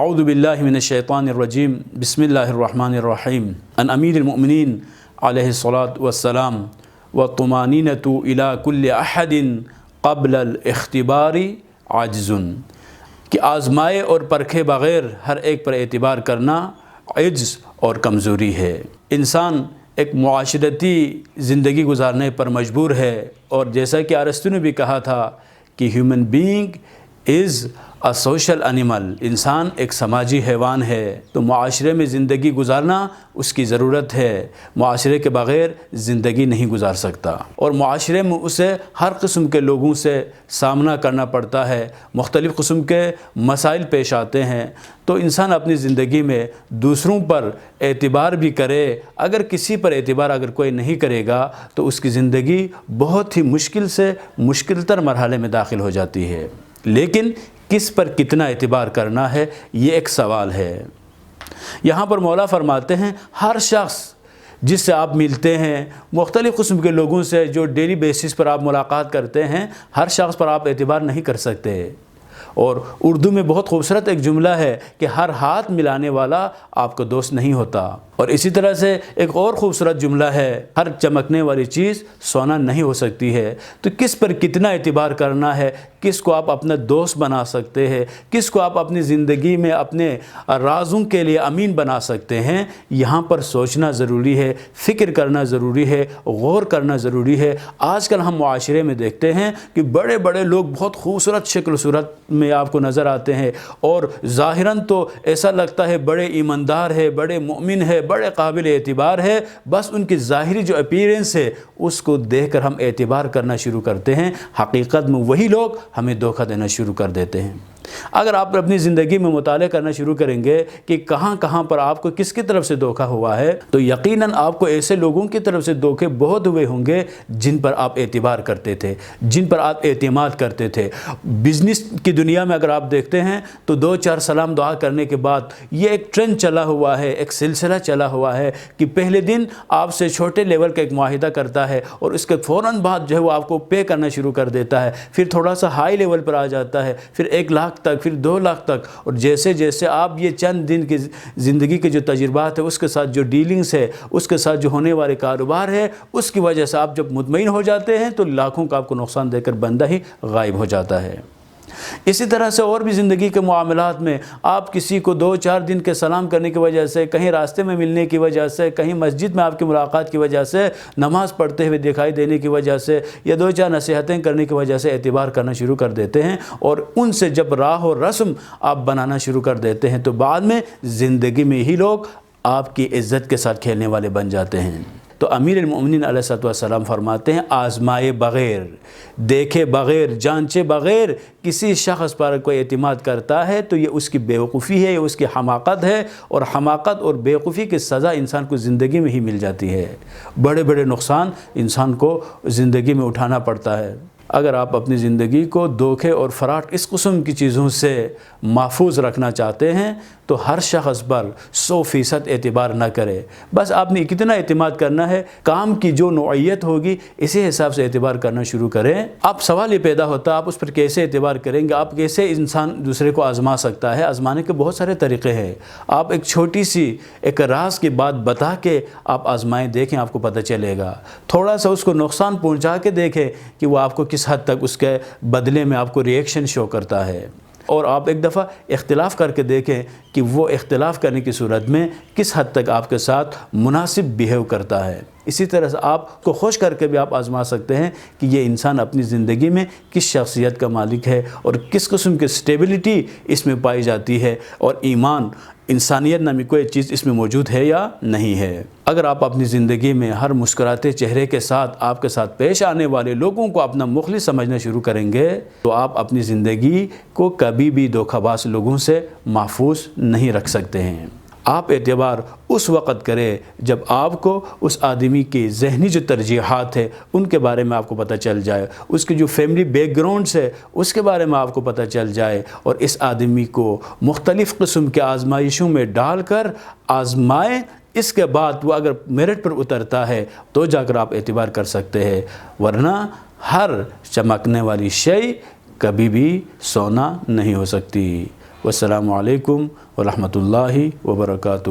اعوذ باللہ من الشیطان الرجیم بسم اللہ الرحمن الرحیم ان امیر المؤمنین علیہ الصلاۃ والسلام والطمانینۃ الی کل احد قبل الاختبار عاجز، کہ آزمائے اور پرکھے بغیر ہر ایک پر اعتبار کرنا عجز اور کمزوری ہے۔ انسان ایک معاشرتی زندگی گزارنے پر مجبور ہے، اور جیسا کہ ارسطو نے بھی کہا تھا کہ human being is a social animal, انسان ایک سماجی حیوان ہے، تو معاشرے میں زندگی گزارنا اس کی ضرورت ہے۔ معاشرے کے بغیر زندگی نہیں گزار سکتا، اور معاشرے میں اسے ہر قسم کے لوگوں سے سامنا کرنا پڑتا ہے، مختلف قسم کے مسائل پیش آتے ہیں، تو انسان اپنی زندگی میں دوسروں پر اعتبار بھی کرے، اگر کسی پر اعتبار اگر کوئی نہیں کرے گا تو اس کی زندگی بہت ہی مشکل سے مشکل تر مرحلے میں داخل ہو جاتی ہے۔ لیکن کس پر کتنا اعتبار کرنا ہے، یہ ایک سوال ہے۔ یہاں پر مولا فرماتے ہیں ہر شخص جس سے آپ ملتے ہیں، مختلف قسم کے لوگوں سے جو ڈیلی بیسس پر آپ ملاقات کرتے ہیں، ہر شخص پر آپ اعتبار نہیں کر سکتے۔ اور اردو میں بہت خوبصورت ایک جملہ ہے کہ ہر ہاتھ ملانے والا آپ کا دوست نہیں ہوتا، اور اسی طرح سے ایک اور خوبصورت جملہ ہے ہر چمکنے والی چیز سونا نہیں ہو سکتی ہے۔ تو کس پر کتنا اعتبار کرنا ہے، کس کو آپ اپنا دوست بنا سکتے ہیں، کس کو آپ اپنی زندگی میں اپنے رازوں کے لیے امین بنا سکتے ہیں، یہاں پر سوچنا ضروری ہے، فکر کرنا ضروری ہے، غور کرنا ضروری ہے۔ آج کل ہم معاشرے میں دیکھتے ہیں کہ بڑے بڑے لوگ بہت خوبصورت شکل صورت میں آپ کو نظر آتے ہیں، اور ظاہراً تو ایسا لگتا ہے بڑے ایماندار ہے، بڑے مومن ہے، بڑے قابل اعتبار ہے، بس ان کی ظاہری جو اپیرنس ہے اس کو دیکھ کر ہم اعتبار کرنا شروع کرتے ہیں، حقیقت میں وہی لوگ ہمیں دھوکہ دینا شروع کر دیتے ہیں۔ اگر آپ اپنی زندگی میں مطالعہ کرنا شروع کریں گے کہ کہاں کہاں پر آپ کو کس کی طرف سے دھوکہ ہوا ہے، تو یقیناً آپ کو ایسے لوگوں کی طرف سے دھوکے بہت ہوئے ہوں گے جن پر آپ اعتبار کرتے تھے، جن پر آپ اعتماد کرتے تھے۔ بزنس کی دنیا میں اگر آپ دیکھتے ہیں تو 2-4 سلام دعا کرنے کے بعد یہ ایک ٹرینڈ چلا ہوا ہے، ایک سلسلہ چلا ہوا ہے کہ پہلے دن آپ سے چھوٹے لیول کا ایک معاہدہ کرتا ہے، اور اس کے فوراً بعد جو ہے وہ آپ کو پے کرنا شروع کر دیتا ہے، پھر تھوڑا سا ہائی لیول پر آ جاتا ہے، پھر 1 لاکھ تک، پھر 2 لاکھ تک، اور جیسے جیسے آپ یہ چند دن کی زندگی کے جو تجربات ہے، اس کے ساتھ جو ڈیلنگز ہے، اس کے ساتھ جو ہونے والے کاروبار ہے، اس کی وجہ سے آپ جب مطمئن ہو جاتے ہیں تو لاکھوں کا آپ کو نقصان دے کر بندہ ہی غائب ہو جاتا ہے۔ اسی طرح سے اور بھی زندگی کے معاملات میں آپ کسی کو 2-4 دن کے سلام کرنے کی وجہ سے، کہیں راستے میں ملنے کی وجہ سے، کہیں مسجد میں آپ کی ملاقات کی وجہ سے، نماز پڑھتے ہوئے دکھائی دینے کی وجہ سے، یا 2-4 نصیحتیں کرنے کی وجہ سے اعتبار کرنا شروع کر دیتے ہیں، اور ان سے جب راہ و رسم آپ بنانا شروع کر دیتے ہیں تو بعد میں زندگی میں ہی لوگ آپ کی عزت کے ساتھ کھیلنے والے بن جاتے ہیں۔ تو امیر المؤمنین علیہ الصلوۃ والسلام فرماتے ہیں آزمائے بغیر، دیکھے بغیر، جانچے بغیر کسی شخص پر کوئی اعتماد کرتا ہے تو یہ اس کی بیوقوفی ہے، یہ اس کی حماقت ہے، اور حماقت اور بیوقوفی کی سزا انسان کو زندگی میں ہی مل جاتی ہے۔ بڑے بڑے نقصان انسان کو زندگی میں اٹھانا پڑتا ہے۔ اگر آپ اپنی زندگی کو دھوکے اور فراڈ اس قسم کی چیزوں سے محفوظ رکھنا چاہتے ہیں تو ہر شخص پر 100% اعتبار نہ کرے، بس آپ نے کتنا اعتماد کرنا ہے، کام کی جو نوعیت ہوگی اسی حساب سے اعتبار کرنا شروع کریں۔ اب سوال یہ پیدا ہوتا ہے آپ اس پر کیسے اعتبار کریں گے، آپ کیسے انسان دوسرے کو آزما سکتا ہے؟ آزمانے کے بہت سارے طریقے ہیں۔ آپ ایک چھوٹی سی ایک راز کی بات بتا کے آپ آزمائیں، دیکھیں، آپ کو پتہ چلے گا۔ تھوڑا سا اس کو نقصان پہنچا کے دیکھیں کہ وہ آپ کو کس حد تک اس کے بدلے میں آپ کو ریئیکشن شو کرتا ہے، اور آپ ایک دفعہ اختلاف کر کے دیکھیں کہ وہ اختلاف کرنے کی صورت میں کس حد تک آپ کے ساتھ مناسب بیہیو کرتا ہے۔ اسی طرح سے آپ کو خوش کر کے بھی آپ آزما سکتے ہیں کہ یہ انسان اپنی زندگی میں کس شخصیت کا مالک ہے، اور کس قسم کی سٹیبلٹی اس میں پائی جاتی ہے، اور ایمان، انسانیت نامی کوئی چیز اس میں موجود ہے یا نہیں ہے۔ اگر آپ اپنی زندگی میں ہر مسکراتے چہرے کے ساتھ آپ کے ساتھ پیش آنے والے لوگوں کو اپنا مخلص سمجھنا شروع کریں گے تو آپ اپنی زندگی کو کبھی بھی دھوکہ باز لوگوں سے محفوظ نہیں رکھ سکتے ہیں۔ آپ اعتبار اس وقت کریں جب آپ کو اس آدمی کی ذہنی جو ترجیحات ہے ان کے بارے میں آپ کو پتہ چل جائے، اس کی جو فیملی بیک گراؤنڈس ہے اس کے بارے میں آپ کو پتہ چل جائے، اور اس آدمی کو مختلف قسم کے آزمائشوں میں ڈال کر آزمائیں۔ اس کے بعد وہ اگر میرٹ پر اترتا ہے تو جا کر آپ اعتبار کر سکتے ہیں، ورنہ ہر چمکنے والی شے کبھی بھی سونا نہیں ہو سکتی۔ والسلام علیکم ورحمۃ اللہ وبرکاتہ۔